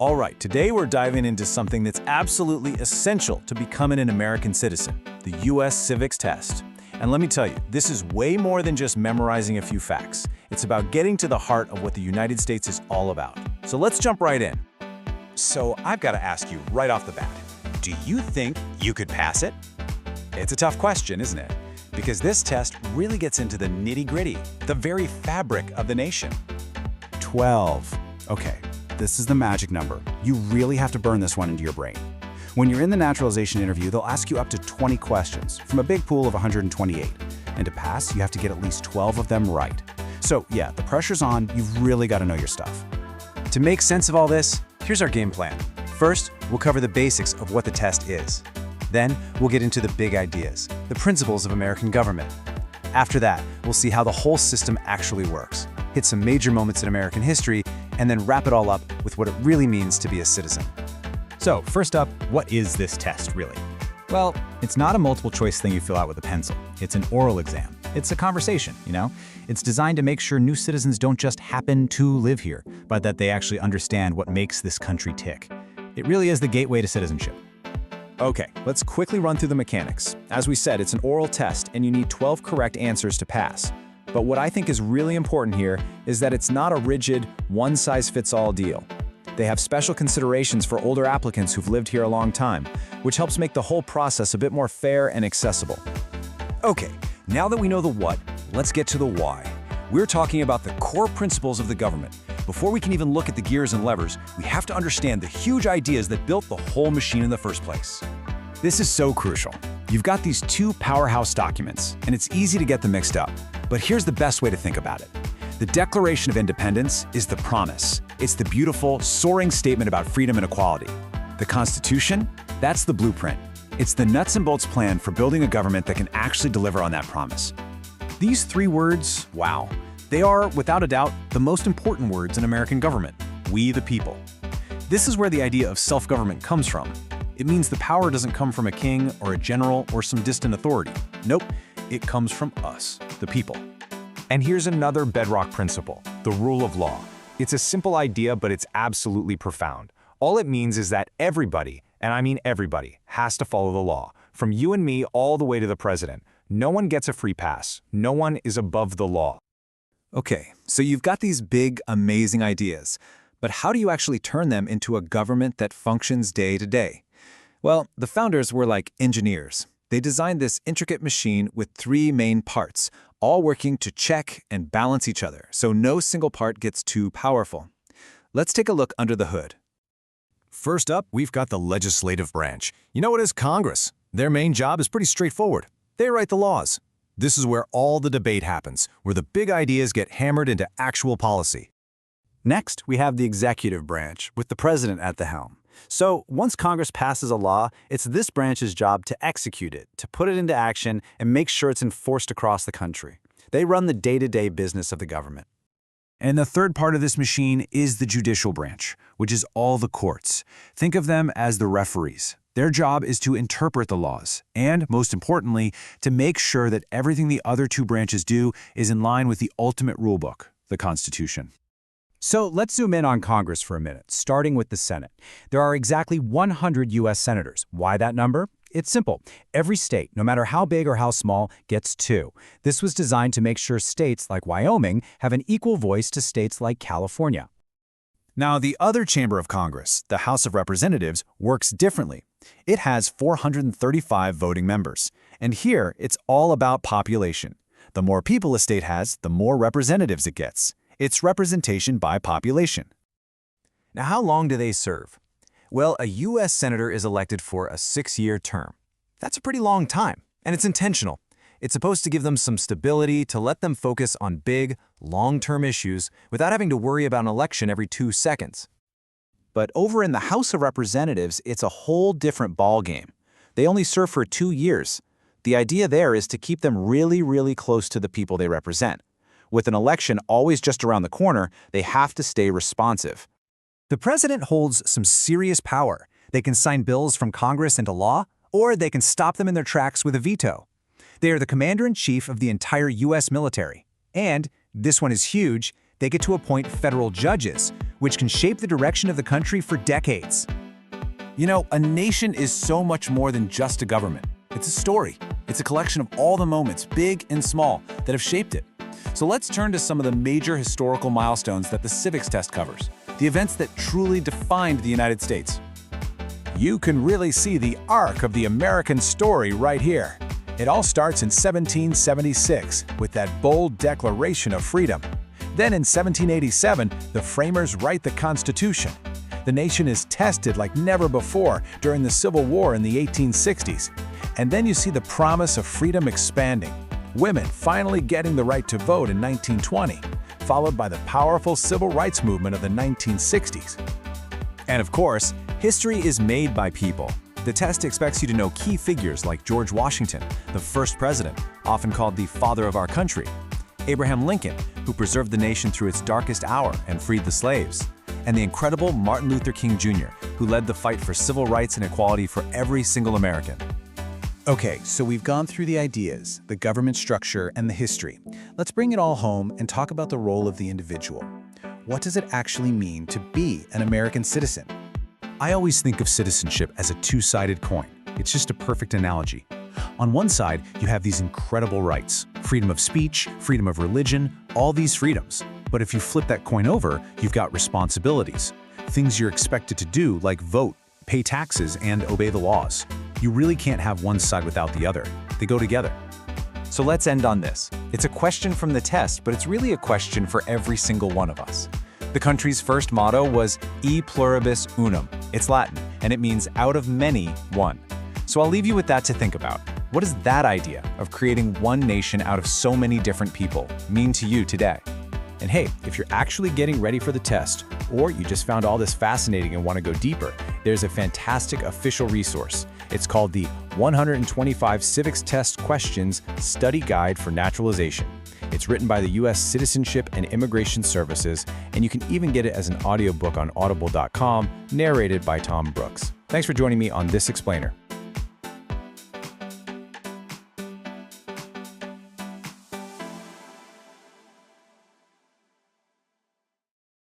All right, today we're diving into something that's absolutely essential to becoming an American citizen, the U.S. civics test. And let me tell you, this is way more than just memorizing a few facts. It's about getting to the heart of what the United States is all about. So let's jump right in. So I've got to ask you right off the bat, do you think you could pass it? It's a tough question, isn't it? Because this test really gets into the nitty-gritty, the very fabric of the nation. 12. Okay, this is the magic number. You really have to burn this one into your brain. When you're in the naturalization interview, they'll ask you up to 20 questions from a big pool of 128. And to pass, you have to get at least 12 of them right. So yeah, the pressure's on. You've really got to know your stuff. To make sense of all this, here's our game plan. First, we'll cover the basics of what the test is. Then, we'll get into the big ideas, the principles of American government. After that, we'll see how the whole system actually works, hit some major moments in American history, and then wrap it all up with what it really means to be a citizen. So, first up, what is this test, really? Well, it's not a multiple-choice thing you fill out with a pencil. It's an oral exam. It's a conversation, you know? It's designed to make sure new citizens don't just happen to live here, but that they actually understand what makes this country tick. It really is the gateway to citizenship. Okay, let's quickly run through the mechanics. As we said, it's an oral test, and you need 12 correct answers to pass. But what I think is really important here is that it's not a rigid, one-size-fits-all deal. They have special considerations for older applicants who've lived here a long time, which helps make the whole process a bit more fair and accessible. Okay, now that we know the what, let's get to the why. We're talking about the core principles of the government. Before we can even look at the gears and levers, we have to understand the huge ideas that built the whole machine in the first place. This is so crucial. You've got these two powerhouse documents, and it's easy to get them mixed up. But here's the best way to think about it. The Declaration of Independence is the promise. It's the beautiful, soaring statement about freedom and equality. The Constitution? That's the blueprint. It's the nuts and bolts plan for building a government that can actually deliver on that promise. These three words, wow, they are, without a doubt, the most important words in American government, we the people. This is where the idea of self-government comes from. It means the power doesn't come from a king or a general or some distant authority. Nope, it comes from us, the people. And here's another bedrock principle, the rule of law. It's a simple idea, but it's absolutely profound. All it means is that everybody, and I mean everybody, has to follow the law, from you and me all the way to the president. No one gets a free pass. No one is above the law. Okay, so you've got these big, amazing ideas, but how do you actually turn them into a government that functions day to day? Well, the founders were like engineers. They designed this intricate machine with three main parts, all working to check and balance each other, so no single part gets too powerful. Let's take a look under the hood. First up, we've got the legislative branch. You know what is Congress? Their main job is pretty straightforward. They write the laws. This is where all the debate happens, where the big ideas get hammered into actual policy. Next, we have the executive branch, with the president at the helm. So, once Congress passes a law, it's this branch's job to execute it, to put it into action, and make sure it's enforced across the country. They run the day-to-day business of the government. And the third part of this machine is the judicial branch, which is all the courts. Think of them as the referees. Their job is to interpret the laws, and, most importantly, to make sure that everything the other two branches do is in line with the ultimate rulebook, the Constitution. So let's zoom in on Congress for a minute, starting with the Senate. There are exactly 100 U.S. senators. Why that number? It's simple. Every state, no matter how big or how small, gets two. This was designed to make sure states like Wyoming have an equal voice to states like California. Now, the other chamber of Congress, the House of Representatives, works differently. It has 435 voting members. And here, it's all about population. The more people a state has, the more representatives it gets. It's representation by population. Now, how long do they serve? Well, a U.S. senator is elected for a 6-year term. That's a pretty long time, and it's intentional. It's supposed to give them some stability to let them focus on big, long-term issues without having to worry about an election every 2 seconds. But over in the House of Representatives, it's a whole different ballgame. They only serve for 2 years. The idea there is to keep them really, really close to the people they represent. With an election always just around the corner, they have to stay responsive. The president holds some serious power. They can sign bills from Congress into law, or they can stop them in their tracks with a veto. They are the commander-in-chief of the entire U.S. military. And, this one is huge, they get to appoint federal judges, which can shape the direction of the country for decades. You know, a nation is so much more than just a government. It's a story. It's a collection of all the moments, big and small, that have shaped it. So let's turn to some of the major historical milestones that the civics test covers, the events that truly defined the United States. You can really see the arc of the American story right here. It all starts in 1776 with that bold Declaration of Freedom. Then in 1787, the framers write the Constitution. The nation is tested like never before during the Civil War in the 1860s. And then you see the promise of freedom expanding. Women finally getting the right to vote in 1920, followed by the powerful civil rights movement of the 1960s. And of course, history is made by people. The test expects you to know key figures like George Washington, the first president, often called the father of our country, Abraham Lincoln, who preserved the nation through its darkest hour and freed the slaves, and the incredible Martin Luther King Jr., who led the fight for civil rights and equality for every single American. Okay, so we've gone through the ideas, the government structure, and the history. Let's bring it all home and talk about the role of the individual. What does it actually mean to be an American citizen? I always think of citizenship as a two-sided coin. It's just a perfect analogy. On one side, you have these incredible rights, freedom of speech, freedom of religion, all these freedoms. But if you flip that coin over, you've got responsibilities, things you're expected to do like vote, pay taxes, and obey the laws. You really can't have one side without the other. They go together. So let's end on this. It's a question from the test, but it's really a question for every single one of us. The country's first motto was E pluribus unum. It's Latin, and it means out of many, one. So I'll leave you with that to think about. What does that idea of creating one nation out of so many different people mean to you today? And hey, if you're actually getting ready for the test, or you just found all this fascinating and want to go deeper, there's a fantastic official resource. It's called the 125 Civics Test Questions Study Guide for Naturalization. It's written by the U.S. Citizenship and Immigration Services, and you can even get it as an audiobook on audible.com, narrated by Tom Brooks. Thanks for joining me on This Explainer.